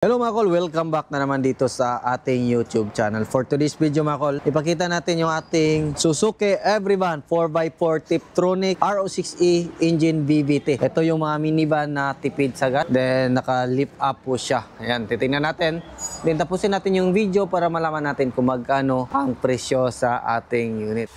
Hello mga kol, welcome back na naman dito sa ating YouTube channel. For today's video mga kol, ipakita natin yung ating Suzuki Everyvan 4x4 Tiptronic RO6E engine VVT. Ito yung mga minivan na tipid sa gas. Then naka-lift up po siya. Ayan, titingnan natin. Then tapusin natin yung video para malaman natin kung magkano ang presyo sa ating unit.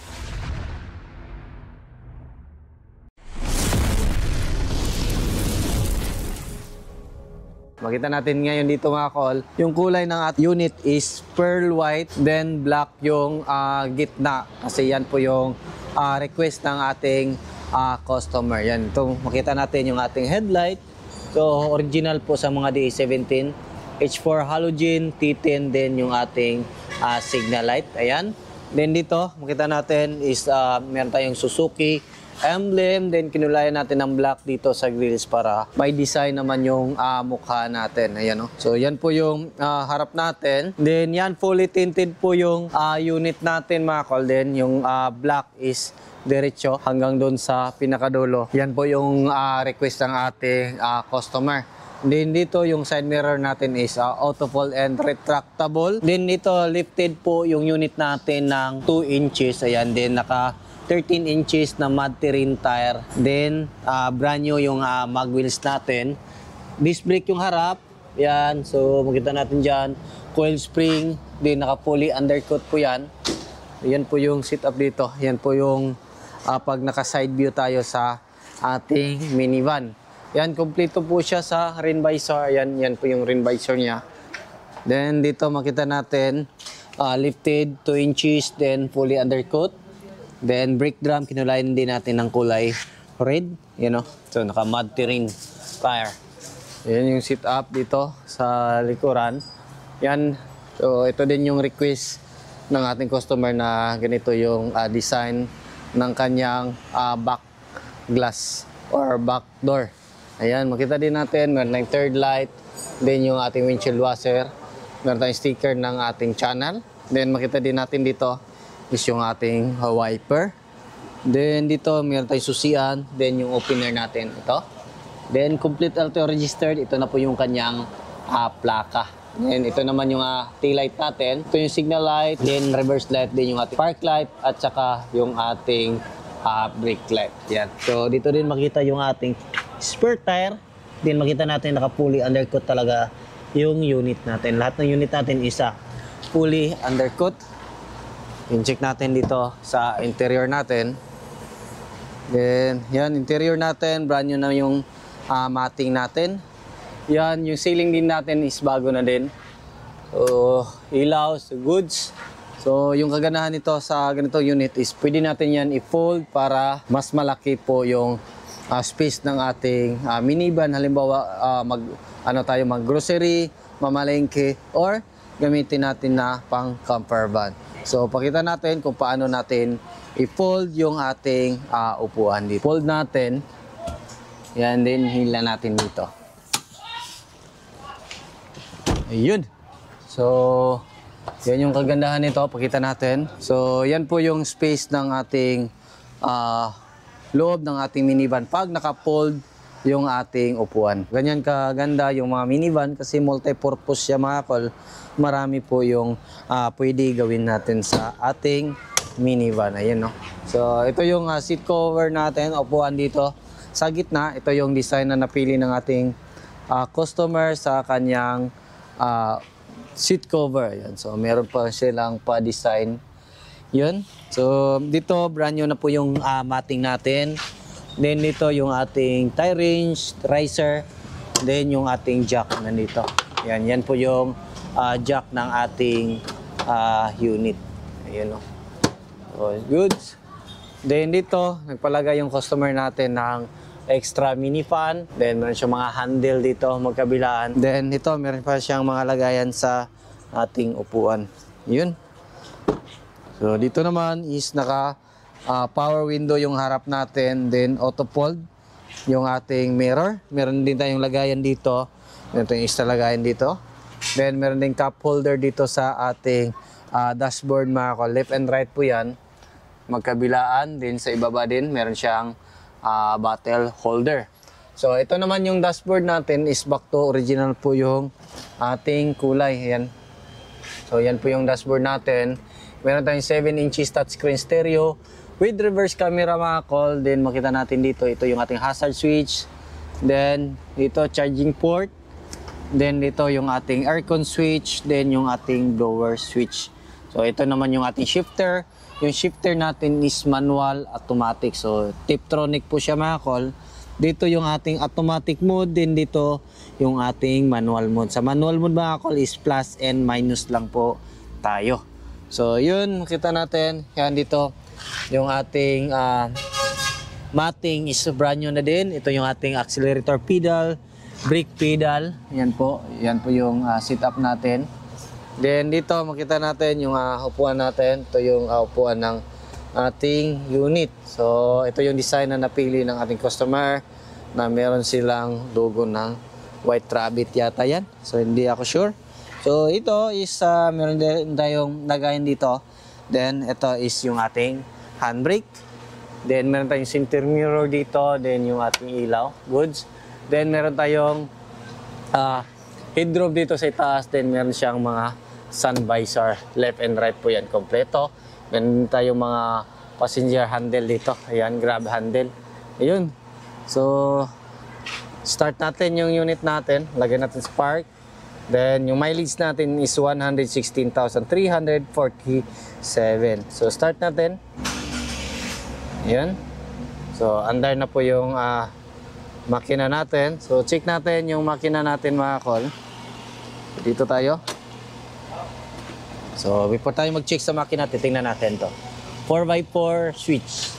Makita natin ngayon dito mga kol, yung kulay ng ating unit is pearl white, then black yung gitna. Kasi yan po yung request ng ating customer. Yan, ito makita natin yung ating headlight. So original po sa mga DA17, H4 halogen, T10 din yung ating signal light. Ayan. Then dito makita natin is meron tayong Suzuki emblem, then kinulayan natin ng black dito sa grills para may design naman yung mukha natin. Ayan, oh. So yan po yung harap natin. Then yan fully tinted po yung unit natin mga kol. Then yung black is diretso hanggang doon sa pinakadulo. Yan po yung request ng ating customer. Then dito yung side mirror natin is auto fold and retractable. Then ito lifted po yung unit natin ng 2 inches. Ayan, then naka 13 inches na mud terrain tire. Then brand new yung mag wheels natin. Disc brake yung harap. Yan, so makita natin dyan. Coil spring. Then naka fully undercut po yan. Yan po yung sit up dito. Yan po yung pag naka side view tayo sa ating minivan. Yan, kompleto po siya sa rain visor. Yan po yung rain visor niya. Then dito makita natin lifted 2 inches, then fully undercut. Then brake drum, kinulayan din natin ng kulay red. You know? So naka mud terrain tire. Yan yung sit up dito sa likuran. Yan. So ito din yung request ng ating customer na ganito yung design ng kanyang back glass or back door. Ayan, makita din natin, meron tayong third light, then yung ating windshield washer, meron tayong sticker ng ating channel, then makita din natin dito is yung ating wiper, then dito meron tayong susian, then yung opener natin, ito, then complete auto registered, ito na po yung kanyang plaka. Then ito naman yung tail light natin, ito yung signal light, then reverse light, then yung ating park light, at saka yung ating brake light. Yan. So dito din makita yung ating spare tire. Then makita natin naka-fully undercut talaga yung unit natin. Lahat ng unit natin isa fully undercut. In-check natin dito sa interior natin. Then yan, interior natin, brand new na yung matting natin. Yan, yung ceiling din natin is bago na din. So ilaw, so goods. So, yung kaganahan nito sa ganito unit is pwede natin yan i-fold para mas malaki po yung space ng ating minivan. Halimbawa, mag-grocery, mamalengke, or gamitin natin na pang camper van. So, pakita natin kung paano natin i-fold yung ating upuan dito. Fold natin. Yan, din hila natin dito. Ayun. So, yan yung kagandahan nito, pakita natin. So, yan po yung space ng ating loob ng ating minivan pag naka-fold yung ating upuan. Ganyan kaganda yung mga minivan kasi multi-purpose siya mga kol. Marami po yung pwede gawin natin sa ating minivan. Ayan, no? So, ito yung seat cover natin, upuan dito. Sa gitna, ito yung design na napili ng ating customer sa kanyang seat cover. Yan. So, meron pa silang pa-design. Yun. So, dito, brand new na po yung matting natin. Then, dito yung ating tie range, riser. Then, yung ating jack nandito. Yan. Yan po yung jack ng ating unit. Ayan, o. So, goods. Then, dito, nagpalagay yung customer natin ng extra mini fan. Then, meron siyang mga handle dito, magkabilaan. Then, ito, meron pa siyang mga lagayan sa ating upuan. Yun. So, dito naman is naka power window yung harap natin. Then, auto fold yung ating mirror. Meron din tayong lagayan dito. Meron tayong extra lagayan dito. Then, meron din cup holder dito sa ating dashboard mga ko. Left and right po yan. Magkabilaan. Then, sa ibaba din, meron siyang bottle holder. So ito naman yung dashboard natin is back to original po yung ating kulay. Ayan. So yan po yung dashboard natin. Meron tayong 7 inches touchscreen stereo with reverse camera mga call. Then makita natin dito, ito yung ating hazard switch. Then dito charging port. Then dito yung ating aircon switch. Then yung ating blower switch. So ito naman yung ating shifter. Yung shifter natin is manual automatic. So Tiptronic po siya mga call. Dito yung ating automatic mode, din dito yung ating manual mode. Sa manual mode mga call is plus and minus lang po tayo. So yun, makita natin, yan dito yung ating mating is brand new na din. Ito yung ating accelerator pedal, brake pedal, yan po yung setup natin. Then dito makita natin yung upuan natin, ito yung upuan ng ating unit. So ito yung design na napili ng ating customer na meron silang logo ng White Rabbit yata yan. So hindi ako sure. So ito is meron din tayong lagayan dito. Then ito is yung ating handbrake. Then meron tayong center mirror dito. Then yung ating ilaw, goods. Then meron tayong headroom dito sa itaas. Then meron siyang mga sun visor, left and right po yan kompleto. Meron tayong mga passenger handle dito. Ayan, grab handle. Ayun. So, start natin yung unit natin. Lagyan natin spark. Then, yung mileage natin is 116,347. So, start natin. Ayan. So, under na po yung makina natin. So, check natin yung makina natin mga call. Dito tayo. So, before tayo mag-check sa makina, titingnan natin to. 4x4 switch.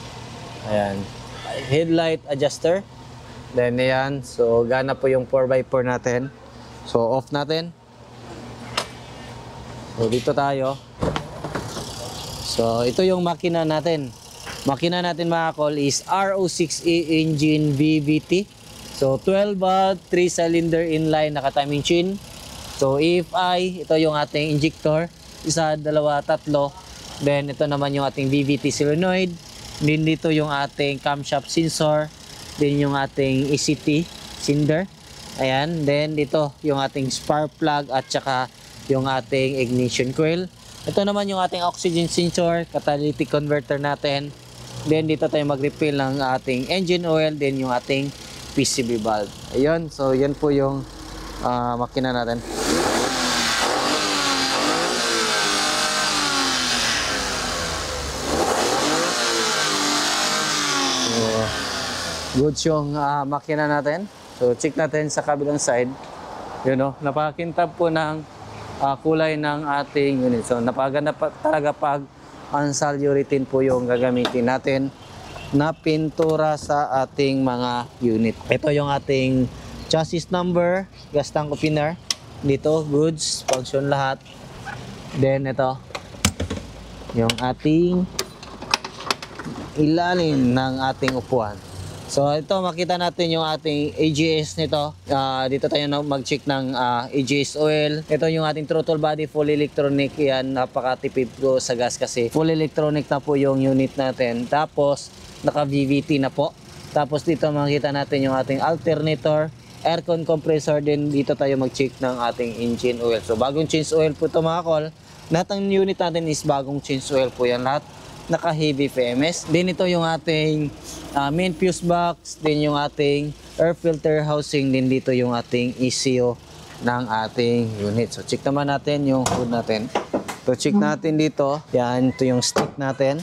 Ayan. Headlight adjuster. Then, ayan. So, gana po yung 4x4 natin. So, off natin. So, dito tayo. So, ito yung makina natin. Makina natin mga call is RO6A engine VVT. So, 12 volt, 3 cylinder inline, naka-timing chain. So, EFI, ito yung ating injector. Isa, dalawa, tatlo. Then ito naman yung ating VVT solenoid. Then dito yung ating camshaft sensor. Then yung ating ECT cylinder. Ayan. Then dito yung ating spark plug at saka yung ating ignition coil. Ito naman yung ating oxygen sensor, catalytic converter natin. Then dito tayo mag-refill ng ating engine oil. Then yung ating PCV valve. Ayun. So yan po yung makina natin. Goods yung makina natin. So, check natin sa kabilang side. Yun o, napakintab po ng kulay ng ating unit. So, napaganda pa talaga pag ansalurethane po yung gagamitin natin na pintura sa ating mga unit. Ito yung ating chassis number, gas tank opener. Dito, goods, function lahat. Then, ito, yung ating ilalim ng ating upuan. So ito makita natin yung ating AGS nito. Dito tayo mag-check ng AGS oil. Ito yung ating throttle body, full electronic. Yan, napakatipid po sa gas kasi full electronic na po yung unit natin. Tapos naka VVT na po. Tapos dito makita natin yung ating alternator, aircon compressor. Din dito tayo mag-check ng ating engine oil. So bagong change oil po ito mga call. Lahat ng unit natin is bagong change oil po yan lahat. Naka-heavy FMS. Din ito yung ating main fuse box, din yung ating air filter housing, din dito yung ating ECU ng ating unit. So check naman natin yung hood natin. So check natin dito. Yan, ito yung stick natin.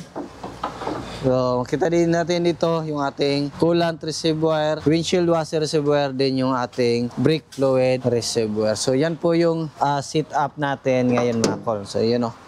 So makita din natin dito yung ating coolant reservoir, windshield washer reservoir, din yung ating brake fluid reservoir. So yan po yung setup natin ngayon mga call. So yun o.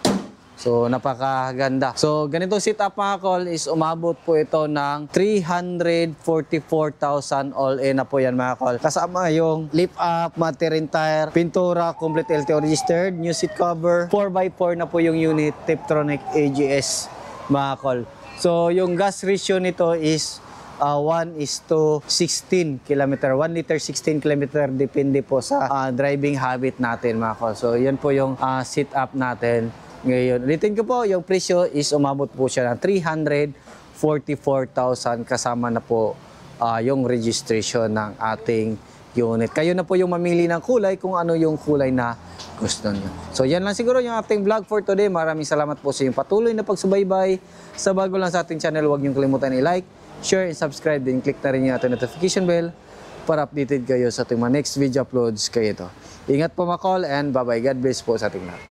So, napakaganda. So, ganito setup mga call is umabot po ito ng 344,000 all-in na po yan mga call. Kasama yung lift up, material tire, pintura, complete LTO registered, new seat cover, 4x4 na po yung unit, Tiptronic AGS mga call. So, yung gas ratio nito is 1:16 km. 1 liter 16 km depende po sa driving habit natin mga call. So, yan po yung setup natin. Ngayon, ulitin ko po, yung presyo is umabot po siya ng 344,000 kasama na po yung registration ng ating unit. Kayo na po yung mamili ng kulay kung ano yung kulay na gusto nyo. So yan lang siguro yung ating vlog for today. Maraming salamat po sa inyong patuloy na pagsubaybay. Sa bago lang sa ating channel, huwag niyong kalimutan i-like, share, and subscribe. Then click na rin yung ating notification bell para updated kayo sa ating mga next video uploads kayo ito. Ingat po mga call and bye-bye. God bless po sa ating lahat.